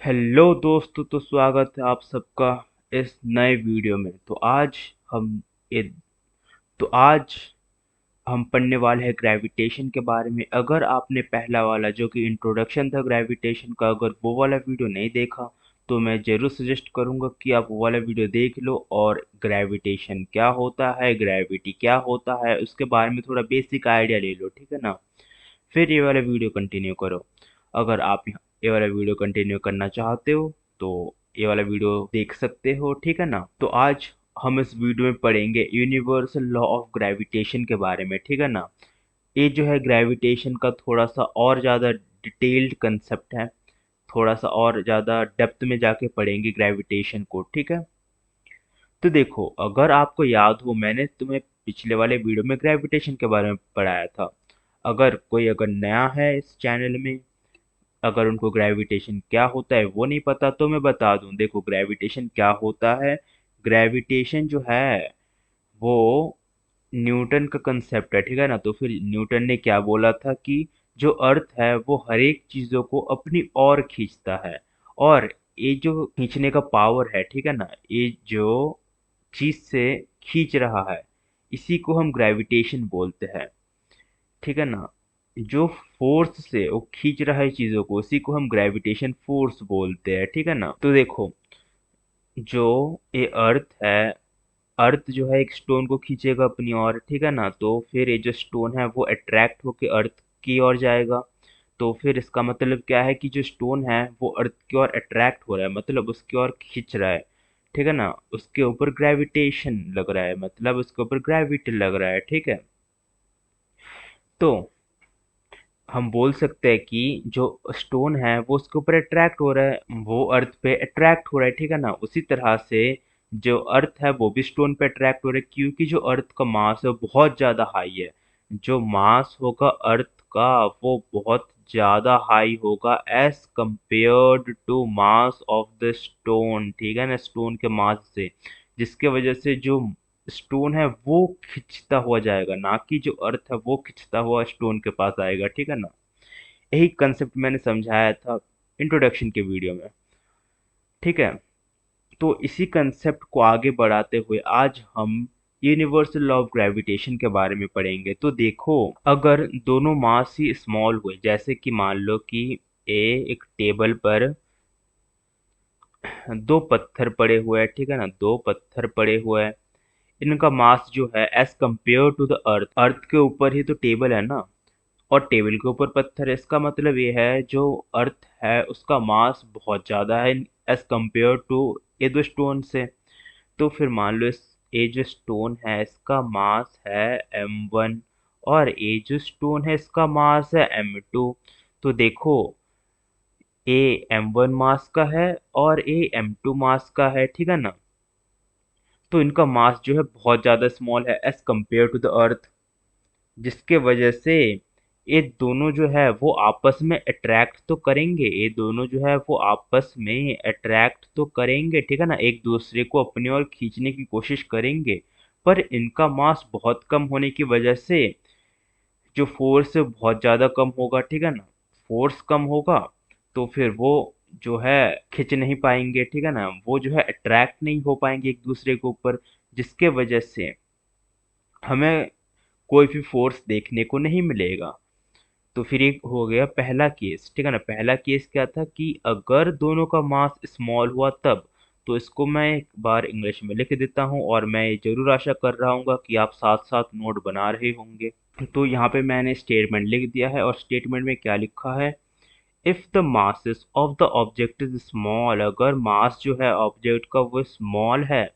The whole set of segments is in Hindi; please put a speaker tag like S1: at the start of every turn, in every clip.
S1: हेलो दोस्तों, तो स्वागत है आप सबका इस नए वीडियो में। हम ये आज हम पढ़ने वाले हैं ग्रेविटेशन के बारे में। अगर आपने पहला वाला जो कि इंट्रोडक्शन था ग्रेविटेशन का, अगर वो वाला वीडियो नहीं देखा तो मैं जरूर सजेस्ट करूंगा कि आप वो वाला वीडियो देख लो और ग्रेविटेशन क्या होता है, ग्रेविटी क्या होता है, उसके बारे में थोड़ा बेसिक आइडिया ले लो, ठीक है ना। फिर ये वाला वीडियो कंटिन्यू करो। अगर आप ये वाला वीडियो कंटिन्यू करना चाहते हो तो ये वाला वीडियो देख सकते हो, ठीक है ना। तो आज हम इस वीडियो में पढ़ेंगे यूनिवर्सल लॉ ऑफ ग्रेविटेशन के बारे में, ठीक है ना। ये जो है ग्रेविटेशन का थोड़ा सा और ज़्यादा डिटेल्ड कंसेप्ट है। थोड़ा सा और ज़्यादा डेप्थ में जाके पढ़ेंगे ग्रेविटेशन को, ठीक है। तो देखो, अगर आपको याद हो, मैंने तुम्हें पिछले वाले वीडियो में ग्रेविटेशन के बारे में पढ़ाया था। अगर नया है इस चैनल में, अगर उनको ग्रेविटेशन क्या होता है वो नहीं पता, तो मैं बता दूं। देखो, ग्रेविटेशन क्या होता है। ग्रेविटेशन जो है वो न्यूटन का कंसेप्ट है, ठीक है ना। तो फिर न्यूटन ने क्या बोला था कि जो अर्थ है वो हर एक चीजों को अपनी ओर खींचता है। और ये जो खींचने का पावर है, ठीक है ना, ये जो चीज से खींच रहा है इसी को हम ग्रेविटेशन बोलते हैं, ठीक है ना। जो फोर्स से वो खींच रहा है चीजों को उसी को हम ग्रेविटेशन फोर्स बोलते हैं, ठीक है ना। तो देखो, जो ये अर्थ है, अर्थ जो है एक स्टोन को खींचेगा अपनी ओर, ठीक है ना। तो फिर ये जो स्टोन है वो अट्रैक्ट होके अर्थ की ओर जाएगा। तो फिर इसका मतलब क्या है कि जो स्टोन है वो अर्थ की ओर अट्रैक्ट हो रहा है, मतलब उसकी ओर खींच रहा है, ठीक है ना। उसके ऊपर ग्रेविटेशन लग रहा है, मतलब उसके ऊपर ग्रेविटी लग रहा है, ठीक है। तो हम बोल सकते हैं कि जो स्टोन है वो उसके ऊपर अट्रैक्ट हो रहा है, वो अर्थ पे अट्रैक्ट हो रहा है, ठीक है ना। उसी तरह से जो अर्थ है वो भी स्टोन पे अट्रैक्ट हो रहा है, क्योंकि जो अर्थ का मास है वो बहुत ज्यादा हाई है। जो मास होगा अर्थ का वो बहुत ज्यादा हाई होगा as compared to mass of the stone, ठीक है ना, स्टोन के मास से। जिसके वजह से जो स्टोन है वो खिंचता हुआ जाएगा, ना कि जो अर्थ है वो खिंचता हुआ स्टोन के पास आएगा, ठीक है ना। यही कंसेप्ट मैंने समझाया था इंट्रोडक्शन के वीडियो में, ठीक है। तो इसी कंसेप्ट को आगे बढ़ाते हुए आज हम यूनिवर्सल लॉ ऑफ ग्रेविटेशन के बारे में पढ़ेंगे। तो देखो, अगर दोनों मास ही स्मॉल हुए, जैसे कि मान लो कि ए एक टेबल पर दो पत्थर पड़े हुए हैं, ठीक है ना, दो पत्थर पड़े हुए हैं। इनका मास जो है as compare to the earth, earth के ऊपर ही तो टेबल है ना, और टेबल के ऊपर पत्थर है। इसका मतलब ये है जो अर्थ है उसका मास बहुत ज़्यादा है एज कंपेयर टू ये दो स्टोन से। तो फिर मान लो इस ये जो स्टोन है इसका मास है m1, और ये जो स्टोन है इसका मास है m2। तो देखो, ए m1 मास का है और ए m2 मास का है, ठीक है ना। तो इनका मास जो है बहुत ज़्यादा स्मॉल है as compare to the earth, जिसके वजह से ये दोनों जो है वो आपस में अट्रैक्ट तो करेंगे, ये दोनों जो है वो आपस में अट्रैक्ट तो करेंगे, ठीक है ना, एक दूसरे को अपनी ओर खींचने की कोशिश करेंगे। पर इनका मास बहुत कम होने की वजह से जो फोर्स है बहुत ज़्यादा कम होगा, ठीक है ना। फोर्स कम होगा तो फिर वो जो है खिंच नहीं पाएंगे, ठीक है ना, वो जो है अट्रैक्ट नहीं हो पाएंगे एक दूसरे के ऊपर, जिसके वजह से हमें कोई भी फोर्स देखने को नहीं मिलेगा। तो फिर एक हो गया पहला केस, ठीक है ना। पहला केस क्या था कि अगर दोनों का मास स्मॉल हुआ तब। तो इसको मैं एक बार इंग्लिश में लिख देता हूँ, और मैं ये जरूर आशा कर रहा हूँ कि आप साथ साथ नोट बना रहे होंगे। तो यहाँ पे मैंने स्टेटमेंट लिख दिया है, और स्टेटमेंट में क्या लिखा है। If the masses of the object is small, अगर मास जो है ऑब्जेक्ट का वो स्मॉल है,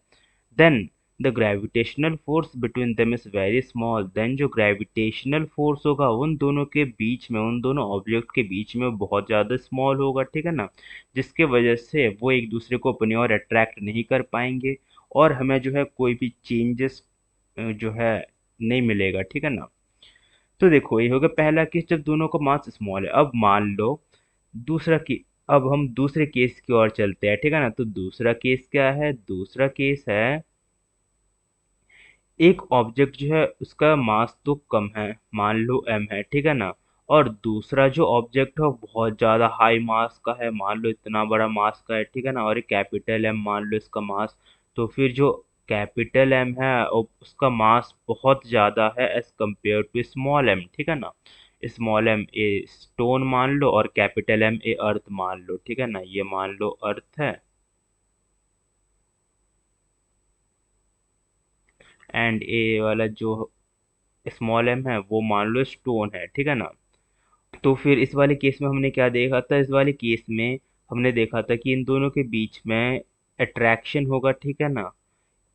S1: then the gravitational force between them is very small, then जो gravitational force होगा उन दोनों के बीच में, उन दोनों ऑब्जेक्ट के बीच में बहुत ज़्यादा स्मॉल होगा, ठीक है ना। जिसके वजह से वो एक दूसरे को अपनी ओर अट्रैक्ट नहीं कर पाएंगे, और हमें जो है कोई भी चेंजेस जो है नहीं मिलेगा, ठीक है ना। तो देखो, ये हो गया पहला केस जब दोनों का मास स्मॉल है। अब मान लो दूसरा की अब हम दूसरे केस की ओर चलते हैं, ठीक है ना। तो दूसरा केस क्या है, दूसरा केस है एक ऑब्जेक्ट जो है उसका मास तो कम है, मान लो m है, ठीक है ना। और दूसरा जो ऑब्जेक्ट है वो बहुत ज़्यादा हाई मास का है, मान लो इतना बड़ा मास का है, ठीक है ना, और एक कैपिटल एम मान लो इसका मास। तो फिर जो कैपिटल एम है उसका मास बहुत ज़्यादा है as compare to small m, ठीक है ना। स्मॉल एम ए स्टोन मान लो और कैपिटल एम ए अर्थ मान लो, ठीक है ना, ये मान लो अर्थ है एंड ए वाला जो स्मॉल एम है वो मान लो स्टोन है, ठीक है ना। तो फिर इस वाले केस में हमने क्या देखा था, इस वाले केस में हमने देखा था कि इन दोनों के बीच में अट्रैक्शन होगा, ठीक है ना।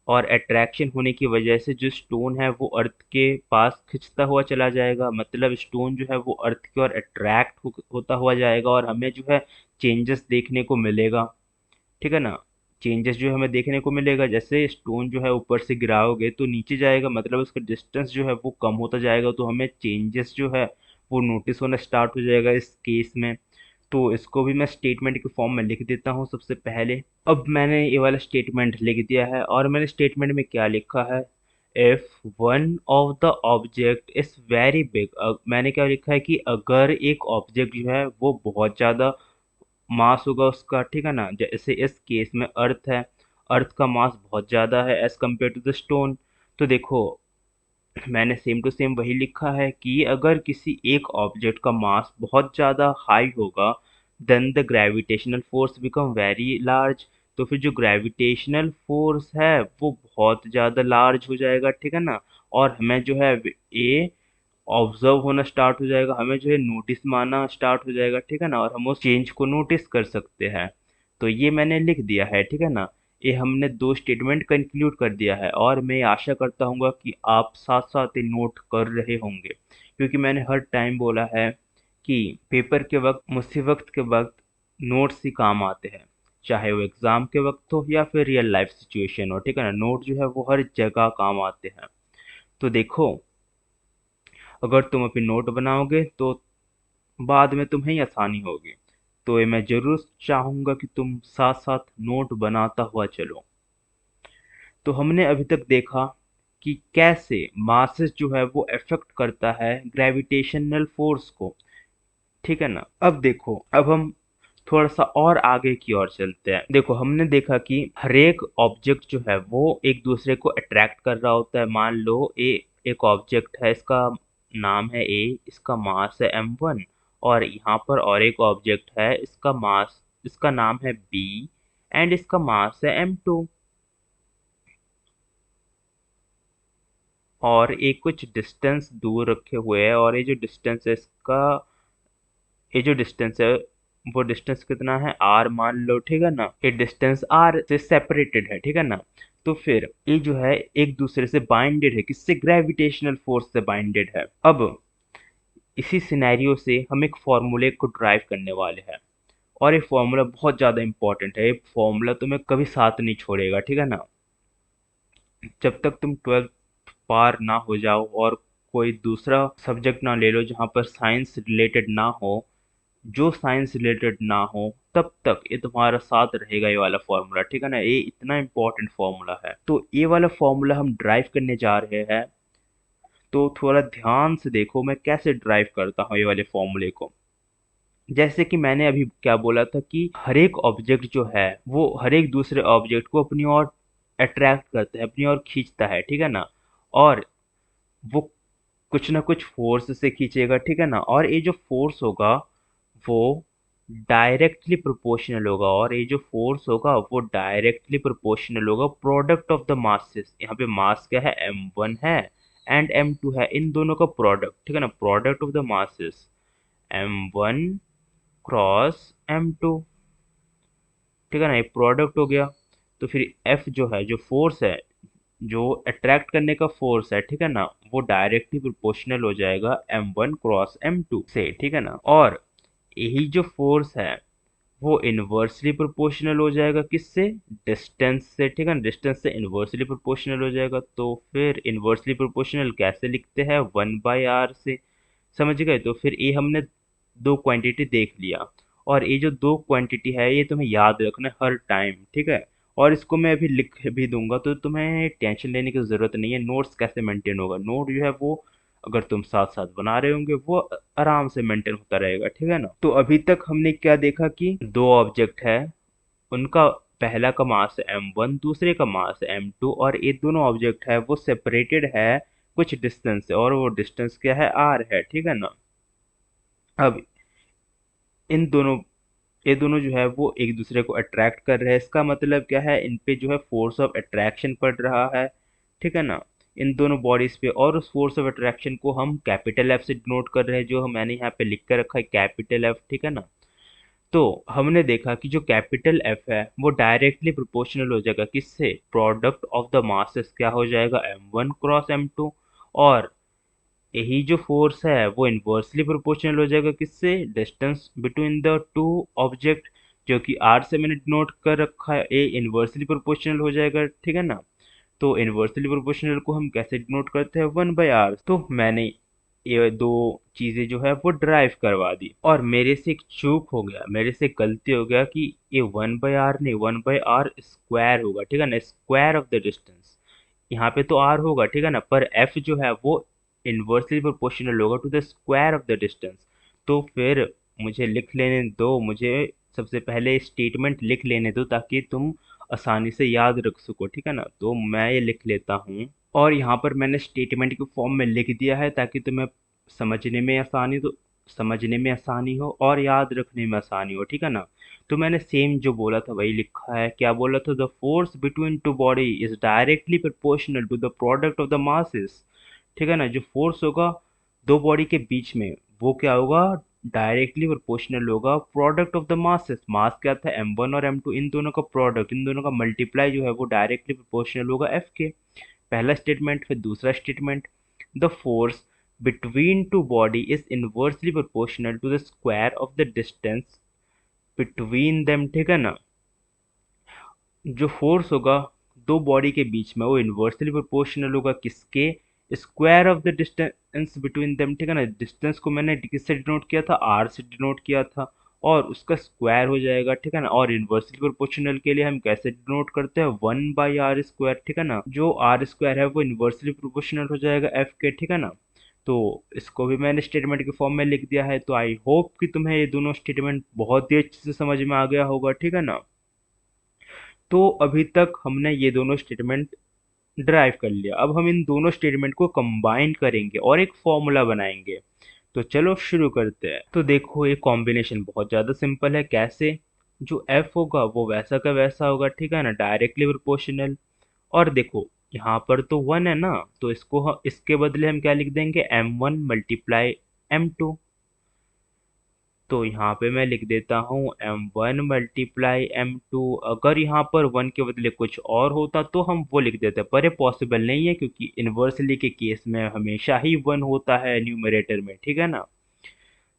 S1: और अट्रैक्शन होने की वजह से जो स्टोन है वो अर्थ के पास खिंचता हुआ चला जाएगा, मतलब स्टोन जो है वो अर्थ की ओर अट्रैक्ट होता हुआ जाएगा और हमें जो है चेंजेस देखने को मिलेगा, ठीक है ना। चेंजेस जो हमें देखने को मिलेगा, जैसे स्टोन जो है ऊपर से गिराओगे तो नीचे जाएगा, मतलब उसका डिस्टेंस जो है वो कम होता जाएगा, तो हमें चेंजेस जो है वो नोटिस होना स्टार्ट हो जाएगा इस केस में। तो इसको भी मैं स्टेटमेंट के फॉर्म में लिख देता हूँ सबसे पहले। अब मैंने ये वाला स्टेटमेंट लिख दिया है और मैंने स्टेटमेंट में क्या लिखा है, if one of the object is very big, मैंने क्या लिखा है कि अगर एक ऑब्जेक्ट जो है वो बहुत ज़्यादा मास होगा उसका, ठीक है ना। जैसे इस केस में अर्थ है, अर्थ का मास बहुत ज़्यादा है as compare to the stone. तो देखो मैंने सेम टू सेम वही लिखा है कि अगर किसी एक ऑब्जेक्ट का मास बहुत ज़्यादा हाई होगा then the gravitational force become very large. तो फिर जो ग्रेविटेशनल फोर्स है वो बहुत ज़्यादा लार्ज हो जाएगा, ठीक है ना। और हमें जो है ये ऑब्जर्व होना स्टार्ट हो जाएगा, हमें जो है नोटिस में आना स्टार्ट हो जाएगा, ठीक है ना, और हम उस चेंज को नोटिस कर सकते हैं। तो ये मैंने लिख दिया है, ठीक है ना। ये हमने दो स्टेटमेंट कंक्लूड कर दिया है और मैं आशा करता हूँ कि आप साथ साथ ये नोट कर रहे होंगे, क्योंकि मैंने हर टाइम बोला है कि पेपर के वक्त मुसीबत के वक्त नोट्स ही काम आते हैं, चाहे वो एग्ज़ाम के वक्त हो या फिर रियल लाइफ सिचुएशन हो, ठीक है ना। नोट जो है वो हर जगह काम आते हैं। तो देखो अगर तुम अपनी नोट बनाओगे तो बाद में तुम्हें ही आसानी होगी। तो ये मैं ज़रूर चाहूँगा कि तुम साथ-साथ नोट बनाता हुआ चलो। तो हमने अभी तक देखा कि कैसे मासेस जो है वो अफ़ेक्ट करता है ग्रेविटेशनल फ़ोर्स को, ठीक है ना। अब देखो, अब हम थोड़ा-सा और आगे की ओर चलते हैं। देखो हमने देखा कि हर एक ऑब्जेक्ट जो है वो एक दूसरे को अट्रैक्ट कर रहा होता है। मान लो एक ऑब्जेक्ट है, इसका नाम है ए, इसका मास है m1, और यहाँ पर और एक ऑब्जेक्ट है, इसका नाम है बी एंड इसका मास है m2, और एक कुछ डिस्टेंस दूर रखे हुए है, और ये जो डिस्टेंस है वो डिस्टेंस कितना है r मान लो, ठीक है ना। ये डिस्टेंस r से सेपरेटेड है, ठीक है ना। तो फिर ये जो है एक दूसरे से बाइंडेड है, किससे, ग्रेविटेशनल फोर्स से बाइंडेड है। अब इसी सिनेरियो से हम एक फॉर्मूले को ड्राइव करने वाले हैं, और ये फॉर्मूला बहुत ज़्यादा इंपॉर्टेंट है। ये फॉर्मूला तुम्हें कभी साथ नहीं छोड़ेगा, ठीक है ना। जब तक तुम 12th पार ना हो जाओ और कोई दूसरा सब्जेक्ट ना ले लो जहाँ पर साइंस रिलेटेड ना हो, जो साइंस रिलेटेड ना हो, तब तक ये तुम्हारा साथ रहेगा ये वाला फॉर्मूला, ठीक है ना। ये इतना इंपॉर्टेंट फॉर्मूला है। तो ये वाला फॉर्मूला हम ड्राइव करने जा रहे हैं, तो थोड़ा ध्यान से देखो मैं कैसे ड्राइव करता हूँ ये वाले फॉर्मूले को। जैसे कि मैंने अभी क्या बोला था कि हर एक ऑब्जेक्ट जो है वो हर एक दूसरे ऑब्जेक्ट को अपनी ओर अट्रैक्ट करता है, अपनी ओर खींचता है, ठीक है ना। और वो कुछ ना कुछ फोर्स से खींचेगा, ठीक है ना। और ये जो फोर्स होगा वो डायरेक्टली प्रोपोर्शनल होगा, और ये जो फोर्स होगा वो डायरेक्टली प्रोपोर्शनल होगा प्रोडक्ट ऑफ द मासेस। यहाँ पे मास क्या है, m1 है एंड m2 है, इन दोनों का प्रोडक्ट, ठीक है ना, product of the masses m1 cross m2, ठीक है ना, ये प्रोडक्ट हो गया। तो फिर F जो है, जो फोर्स है, जो अट्रैक्ट करने का फोर्स है, ठीक है ना, वो डायरेक्टली प्रोपोर्शनल हो जाएगा m1 क्रॉस m2 से, ठीक है ना। और यही जो फोर्स है वो इन्वर्सली प्रोपोर्शनल हो जाएगा किससे, डिस्टेंस से, ठीक है ना। डिस्टेंस से इन्वर्सली प्रोपोर्शनल हो जाएगा। तो फिर इन्वर्सली प्रोपोर्शनल कैसे लिखते हैं, 1/r से, समझ गए। तो फिर ये हमने दो क्वांटिटी देख लिया, और ये जो दो क्वांटिटी है ये तुम्हें याद रखना है हर टाइम, ठीक है। और इसको मैं अभी लिख भी दूंगा, तो तुम्हें टेंशन लेने की ज़रूरत नहीं है। नोट्स कैसे मेंटेन होगा, नोट जो है वो अगर तुम साथ साथ बना रहे होंगे वो आराम से मेंटेन होता रहेगा, ठीक है ना। तो अभी तक हमने क्या देखा कि दो ऑब्जेक्ट है, उनका पहला का मास है m1, दूसरे का मास है m2, और ये दोनों ऑब्जेक्ट है वो सेपरेटेड है कुछ डिस्टेंस से, और वो डिस्टेंस क्या है, r है, ठीक है ना। अब इन दोनों ये दोनों जो है वो एक दूसरे को अट्रैक्ट कर रहे हैं, इसका मतलब क्या है, इन पे जो है फोर्स ऑफ अट्रैक्शन पड़ रहा है, ठीक है ना, इन दोनों बॉडीज पे। और उस फोर्स ऑफ अट्रैक्शन को हम कैपिटल एफ से डिनोट कर रहे हैं, जो मैंने यहाँ पे लिख कर रखा है कैपिटल एफ, ठीक है ना। तो हमने देखा कि जो कैपिटल एफ है वो डायरेक्टली प्रोपोर्शनल हो जाएगा किससे, प्रोडक्ट ऑफ द मासेस क्या हो जाएगा, m1 क्रॉस m2। और यही जो फोर्स है वो इन्वर्सली प्रोपोर्शनल हो जाएगा किससे, distance between the two object, जो कि आर से मैंने डिनोट कर रखा है, ए इन्वर्सली प्रोपोर्शनल हो जाएगा, ठीक है ना। तो इन्वर्सली प्रोपोर्शनल को हम कैसे डिनोट करते हैं, 1/r। तो मैंने ये दो चीजें जो है वो ड्राइव करवा दी, और मेरे से एक चूक हो गया, मेरे से गलती हो गया कि ये 1/r नहीं, 1/r स्क्वायर होगा, ठीक है ना, स्क्वायर ऑफ द डिस्टेंस। यहाँ पे तो r होगा, ठीक है ना, पर f जो है वो इन्वर्सली प्रोपोर्शनल होगा to the square of the distance. तो फिर मुझे लिख लेने दो, मुझे सबसे पहले स्टेटमेंट लिख लेने दो ताकि तुम आसानी से याद रख सको, ठीक है ना। तो मैं ये लिख लेता हूँ, और यहाँ पर मैंने स्टेटमेंट के फॉर्म में लिख दिया है ताकि तुम्हें समझने में आसानी तो समझने में आसानी हो और याद रखने में आसानी हो, ठीक है ना। तो मैंने सेम जो बोला था वही लिखा है, क्या बोला था, the force between two body is directly proportional to the product of the masses, ठीक है ना। जो फोर्स होगा दो बॉडी के बीच में वो क्या होगा, डायरेक्टली प्रोपोर्शनल होगा प्रोडक्ट ऑफ द मासेस। मास क्या था, m1 और m2, इन दोनों का प्रोडक्ट, इन दोनों का मल्टीप्लाई जो है वो डायरेक्टली प्रोपोर्शनल होगा f के। पहला स्टेटमेंट। फिर दूसरा statement, the force between two body is inversely proportional to the square of the distance between them, ठीक है ना। जो फोर्स होगा दो बॉडी के बीच में वो इनवर्सली प्रोपोर्शनल होगा किसके, square of the distance between them, ठीक है ना। डिस्टेंस को मैंने किससे डिनोट किया था, आर से डिनोट किया था, और उसका स्क्वायर हो जाएगा, ठीक है ना। और इनवर्सली प्रोपोर्शनल के लिए हम कैसे डिनोट करते हैं, 1/r², ठीक है ना। जो आर स्क्वायर है वो इनवर्सली प्रोपोर्शनल हो जाएगा एफ के, ठीक है ना। तो इसको भी मैंने स्टेटमेंट के फॉर्म में लिख दिया है। तो आई होप कि तुम्हें ये दोनों स्टेटमेंट बहुत ही अच्छे से समझ में आ गया होगा, ठीक है ना। तो अभी तक हमने ये दोनों स्टेटमेंट ड्राइव कर लिया, अब हम इन दोनों स्टेटमेंट को कंबाइन करेंगे और एक फॉर्मूला बनाएंगे। तो चलो शुरू करते हैं। तो देखो ये कॉम्बिनेशन बहुत ज़्यादा सिंपल है, कैसे, जो f होगा वो वैसा का वैसा होगा, ठीक है ना, डायरेक्टली प्रोपोर्शनल। और देखो यहाँ पर तो 1 है ना, तो इसके बदले हम क्या लिख देंगे, m1 मल्टीप्लाई m2। तो यहाँ पे मैं लिख देता हूँ m1 मल्टीप्लाई m2। अगर यहाँ पर 1 के बदले कुछ और होता तो हम वो लिख देते, पर ये पॉसिबल नहीं है क्योंकि इन्वर्सली के केस में हमेशा ही 1 होता है न्यूमरेटर में, ठीक है ना।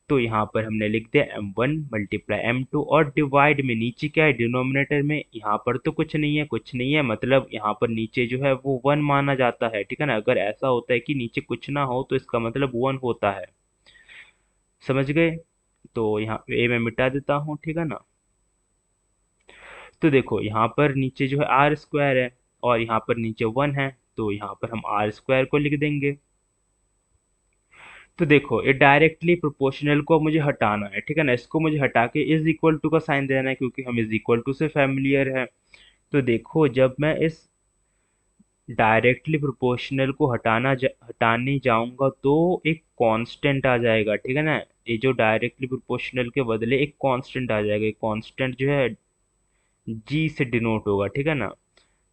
S1: तो यहाँ पर हमने लिख दिया m1 मल्टीप्लाई m2, और डिवाइड में नीचे क्या है, डिनोमिनेटर में यहाँ पर तो कुछ नहीं है, कुछ नहीं है, मतलब यहाँ पर नीचे जो है वो 1 माना जाता है, ठीक है ना। अगर ऐसा होता है कि नीचे कुछ ना हो तो इसका मतलब 1 होता है, समझ गए। तो यहाँ ए मैं मिटा देता हूँ, ठीक है ना। तो देखो यहाँ पर नीचे जो है आर स्क्वायर है, और यहाँ पर नीचे 1 है, तो यहाँ पर हम आर स्क्वायर को लिख देंगे। तो देखो ये डायरेक्टली प्रोपोर्शनल को मुझे हटाना है, ठीक है ना, इसको मुझे हटा के इज इक्वल टू का साइन देना है क्योंकि हम इज इक्वल टू से फैमिलियर है। तो देखो जब मैं इस डायरेक्टली प्रोपोर्शनल को हटाने जाऊंगा तो एक कांस्टेंट आ जाएगा, ठीक है ना। ये जो डायरेक्टली प्रोपोर्शनल के बदले एक कांस्टेंट आ जाएगा, एक कांस्टेंट जो है जी से डिनोट होगा, ठीक है ना,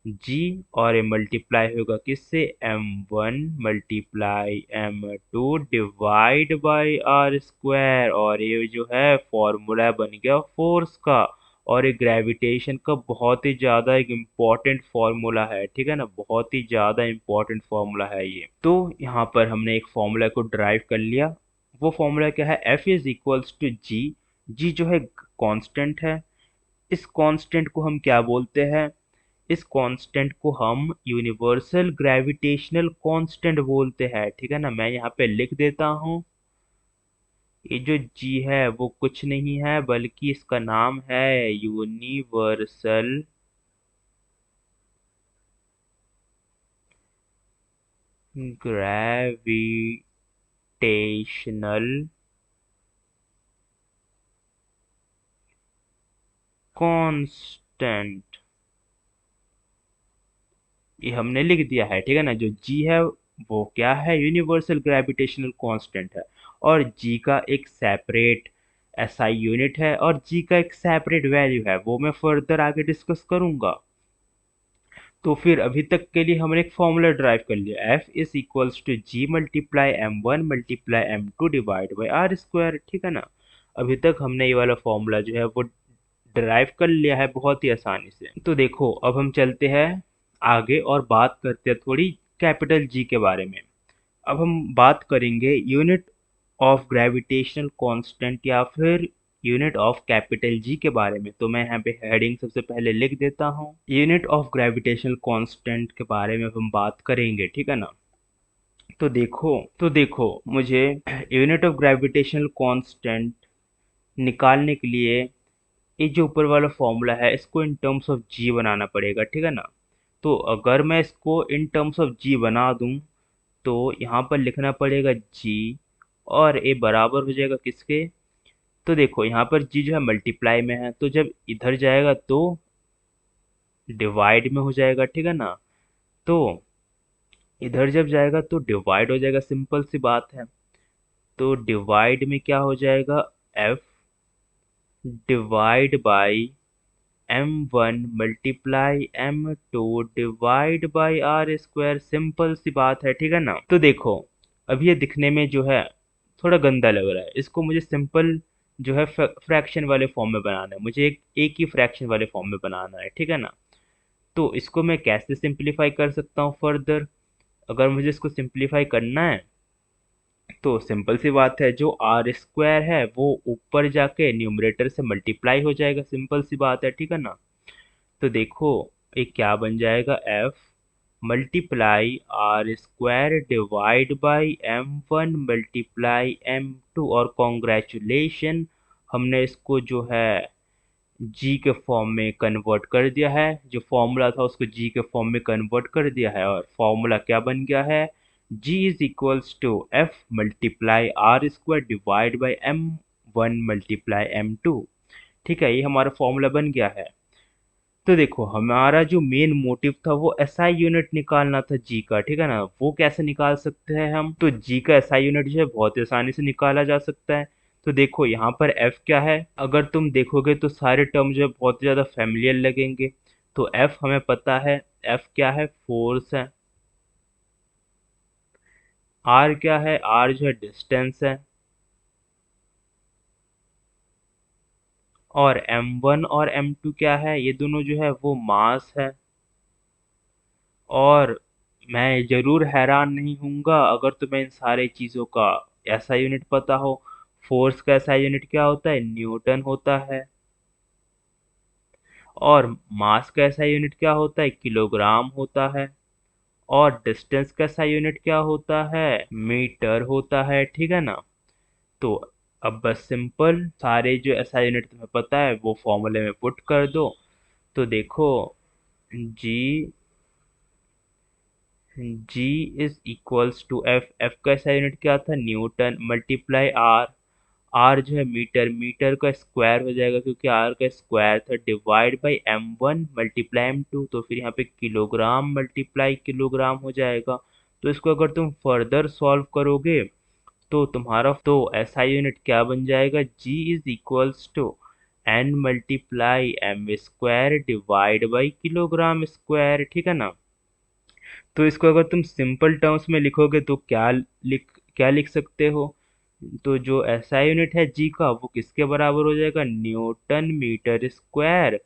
S1: जी। और ये मल्टीप्लाई होगा किससे, m1 multiply m2 divide by are square. और ये जो है फॉर्मूला बन गया फोर्स का, और ये ग्रेविटेशन का बहुत ही ज़्यादा एक इम्पॉर्टेंट फार्मूला है, ठीक है ना, बहुत ही ज़्यादा इम्पॉर्टेंट फार्मूला है ये। तो यहाँ पर हमने एक फार्मूला को ड्राइव कर लिया। वो फार्मूला क्या है, F इज इक्वल्स टू जी। जी जो है कांस्टेंट है, इस कांस्टेंट को हम क्या बोलते हैं, इस कांस्टेंट को हम यूनिवर्सल ग्रेविटेशनल कांस्टेंट बोलते हैं, ठीक है ना। मैं यहाँ पे लिख देता हूँ, ये जो जी है वो कुछ नहीं है बल्कि इसका नाम है यूनिवर्सल ग्रेविटेशनल कांस्टेंट, ये हमने लिख दिया है, ठीक है ना। जो जी है वो क्या है, यूनिवर्सल ग्रेविटेशनल कांस्टेंट है, और जी का एक सेपरेट एसआई यूनिट है, और जी का एक सेपरेट वैल्यू है, वो मैं फर्दर आगे डिस्कस करूंगा। तो फिर अभी तक के लिए हमने एक फॉर्मूला ड्राइव कर लिया, F is equals to G multiply m one multiply M two divide by are square, ठीक है ना। अभी तक हमने ये वाला फॉर्मूला जो है वो ड्राइव कर लिया है बहुत ही आसानी से। तो देखो अब हम चलते हैं आगे और बात करते हैं थोड़ी कैपिटल जी के बारे में। अब हम बात करेंगे यूनिट ऑफ ग्रेविटेशनल कांस्टेंट या फिर यूनिट ऑफ कैपिटल जी के बारे में। तो मैं यहाँ पे हेडिंग सबसे पहले लिख देता हूँ, यूनिट ऑफ ग्रेविटेशनल कांस्टेंट के बारे में हम बात करेंगे, ठीक है ना। तो देखो मुझे यूनिट ऑफ ग्रेविटेशनल कांस्टेंट निकालने के लिए ये जो ऊपर वाला फॉर्मूला है इसको इन टर्म्स ऑफ जी बनाना पड़ेगा, ठीक है ना। तो अगर मैं इसको इन टर्म्स ऑफ जी बना दूं तो यहाँ पर लिखना पड़ेगा जी, और ये बराबर हो जाएगा किसके। तो देखो यहाँ पर जी जो है मल्टीप्लाई में है, तो जब इधर जाएगा तो डिवाइड में हो जाएगा, ठीक है ना। तो इधर जब जाएगा तो डिवाइड हो जाएगा, सिंपल सी बात है। तो डिवाइड में क्या हो जाएगा, F divide by M one multiply M two divide by are square, simple सी बात है, ठीक है ना। तो देखो अब ये दिखने में जो है थोड़ा गंदा लग रहा है, इसको मुझे सिंपल जो है फ्रैक्शन वाले फॉर्म में बनाना है, मुझे एक ही फ्रैक्शन वाले फॉर्म में बनाना है, ठीक है ना। तो इसको मैं कैसे सिंप्लीफाई कर सकता हूँ फर्दर। अगर मुझे इसको सिंप्लीफाई करना है तो सिंपल सी बात है, जो आर स्क्वायर है वो ऊपर जाके न्यूमरेटर से मल्टीप्लाई हो जाएगा, सिंपल सी बात है, ठीक है ना। तो देखो ये क्या बन जाएगा, F multiply are square divide by M one multiply M two, और कॉन्ग्रेचुलेशन हमने इसको जो है जी के फॉर्म में कन्वर्ट कर दिया है, जो फॉर्मूला था उसको जी के फॉर्म में कन्वर्ट कर दिया है, और फॉर्मूला क्या बन गया है, G is equals to F multiply are square divide by M one multiply M two, ठीक है। ये हमारा फॉर्मूला बन गया है। तो देखो हमारा जो मेन मोटिव था वो एसआई यूनिट निकालना था जी का, ठीक है ना। वो कैसे निकाल सकते हैं हम, तो जी का एसआई यूनिट जो है बहुत ही आसानी से निकाला जा सकता है। तो देखो यहाँ पर एफ क्या है, अगर तुम देखोगे तो सारे टर्म जो है बहुत ज़्यादा फैमिलियर लगेंगे। तो एफ हमें पता है, एफ क्या है, फोर्स है। आर क्या है, आर जो है डिस्टेंस है। और m1 और m2 क्या है, ये दोनों जो है वो मास है। और मैं जरूर हैरान नहीं हूँगा अगर तुम्हें इन सारे चीज़ों का ऐसा यूनिट पता हो। फोर्स का ऐसा यूनिट क्या होता है, न्यूटन होता है। और मास का ऐसा यूनिट क्या होता है, किलोग्राम होता है। और डिस्टेंस का ऐसा यूनिट क्या होता है, मीटर होता है, ठीक है ना। तो अब बस सिंपल सारे जो ऐसा यूनिट तुम्हें पता है वो फॉर्मूले में पुट कर दो। तो देखो जी G is equals to F, F का ऐसा यूनिट क्या था, न्यूटन मल्टीप्लाई आर, आर जो है मीटर, मीटर का स्क्वायर हो जाएगा क्योंकि आर का स्क्वायर था, divide by M one multiply M two, तो फिर यहाँ पे किलोग्राम मल्टीप्लाई किलोग्राम हो जाएगा। तो इसको अगर तुम फर्दर सॉल्व करोगे तो तुम्हारा तो एसआई यूनिट क्या बन जाएगा, G is equals to N multiply M square divide by kilogram square, ठीक है ना। तो इसको अगर तुम सिंपल टर्म्स में लिखोगे तो क्या लिख सकते हो, तो जो एसआई यूनिट है जी का वो किसके बराबर हो जाएगा, Newton metre square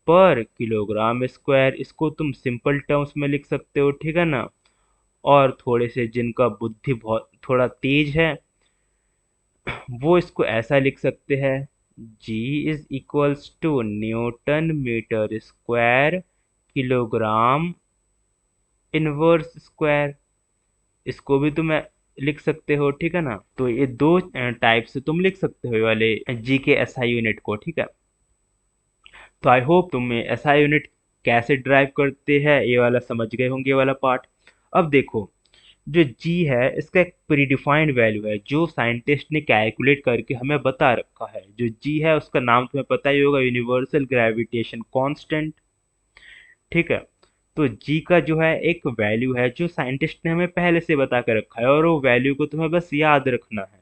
S1: per kilogram square. इसको तुम सिंपल टर्म्स में लिख सकते हो, ठीक है ना। और थोड़े से जिनका बुद्धि बहुत थोड़ा तेज है वो इसको ऐसा लिख सकते हैं, G is equals to newton metre square kilogram inverse square. इसको भी तुम लिख सकते हो, ठीक है ना। तो ये दो टाइप से तुम लिख सकते हो ये वाले जी के एसआई यूनिट को, ठीक है। तो आई होप तुम एसआई यूनिट कैसे ड्राइव करते हैं ये वाला समझ गए होंगे, ये वाला पार्ट। अब देखो जो जी है इसका एक प्रीडिफाइंड वैल्यू है जो साइंटिस्ट ने कैलकुलेट करके हमें बता रखा है। जो जी है उसका नाम तुम्हें पता ही होगा, यूनिवर्सल ग्रेविटेशन कांस्टेंट। ठीक है। तो जी का जो है एक वैल्यू है जो साइंटिस्ट ने हमें पहले से बता कर रखा है, और वो वैल्यू को तुम्हें बस याद रखना है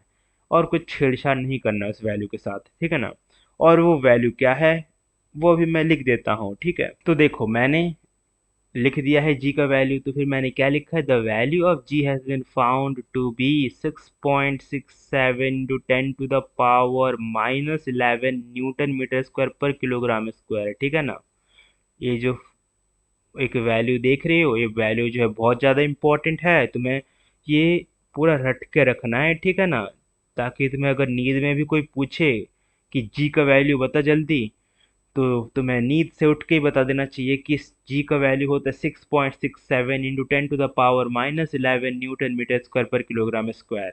S1: और कुछ छेड़छाड़ नहीं करना है उस वैल्यू के साथ, ठीक है ना। और वो वैल्यू क्या है वो भी मैं लिख देता हूँ, ठीक है। तो देखो मैंने लिख दिया है जी का वैल्यू, तो फिर मैंने क्या लिखा है, the value of G has been found to be 6.67 to 10 to the power -11 newton metre square per kilogram square, ठीक है ना। ये जो एक वैल्यू देख रहे हो, ये वैल्यू जो है बहुत ज़्यादा इंपॉर्टेंट है, तुम्हें ये पूरा रट के रखना है, ठीक है ना। ताकि तुम्हें अगर नींद में भी कोई पूछे कि जी का वैल्यू बता जल्दी, तो तुम्हें नींद से उठ के ही बता देना चाहिए कि इस जी का वैल्यू होता है 6.67 into 10 to the power -11 newton metre square per kilogram square.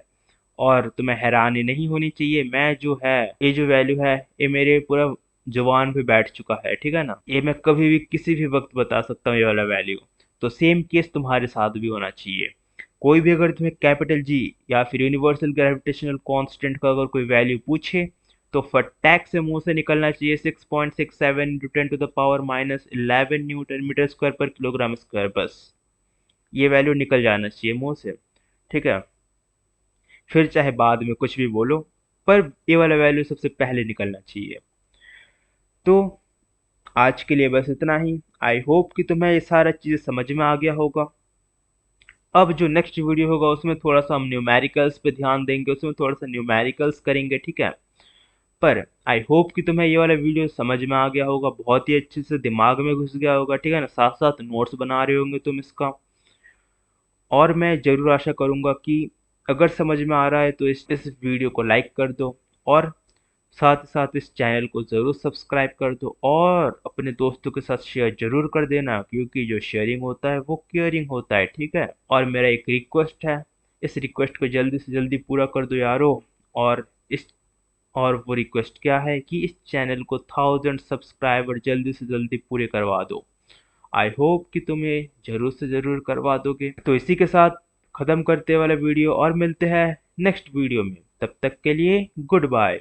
S1: और तुम्हें हैरानी नहीं होनी चाहिए, मैं जो है ये जो वैल्यू है ये मेरे पूरा जुबान पे बैठ चुका है, ठीक है ना। ये मैं कभी भी किसी भी वक्त बता सकता हूँ ये वाला वैल्यू। तो सेम केस तुम्हारे साथ भी होना चाहिए। कोई भी अगर तुम्हें कैपिटल जी या फिर यूनिवर्सल ग्रेविटेशनल कांस्टेंट का अगर कोई वैल्यू पूछे, तो फटाक से मुंह से निकलना चाहिए 6.67 into 10 to the power -11 newton metre square per kilogram square, बस ये वैल्यू निकल जाना चाहिए मुंह से, ठीक है। फिर चाहे बाद में कुछ भी बोलो, पर ये वाला वैल्यू सबसे पहले निकलना चाहिए। तो आज के लिए बस इतना ही। आई होप कि तुम्हें ये सारा चीज़ समझ में आ गया होगा। अब जो नेक्स्ट वीडियो होगा उसमें थोड़ा सा हम न्यूमेरिकल्स पे ध्यान देंगे, उसमें थोड़ा सा न्यूमेरिकल्स करेंगे, ठीक है। पर आई होप कि तुम्हें ये वाला वीडियो समझ में आ गया होगा, बहुत ही अच्छे से दिमाग में घुस गया होगा, ठीक है ना। साथ साथ नोट्स बना रहे होंगे तुम इसका। और मैं ज़रूर आशा करूँगा कि अगर समझ में आ रहा है तो इस वीडियो को लाइक कर दो, और साथ ही साथ इस चैनल को ज़रूर सब्सक्राइब कर दो, और अपने दोस्तों के साथ शेयर ज़रूर कर देना, क्योंकि जो शेयरिंग होता है वो केयरिंग होता है, ठीक है। और मेरा एक रिक्वेस्ट है, इस रिक्वेस्ट को जल्दी से जल्दी पूरा कर दो यारो। और इस और वो रिक्वेस्ट क्या है कि इस चैनल को 1000 सब्सक्राइबर जल्दी से जल्दी पूरे करवा दो। आई होप कि तुम्हें ज़रूर से ज़रूर करवा दोगे। तो इसी के साथ ख़त्म करते वाला वीडियो, और मिलते हैं नेक्स्ट वीडियो में। तब तक के लिए गुड बाय।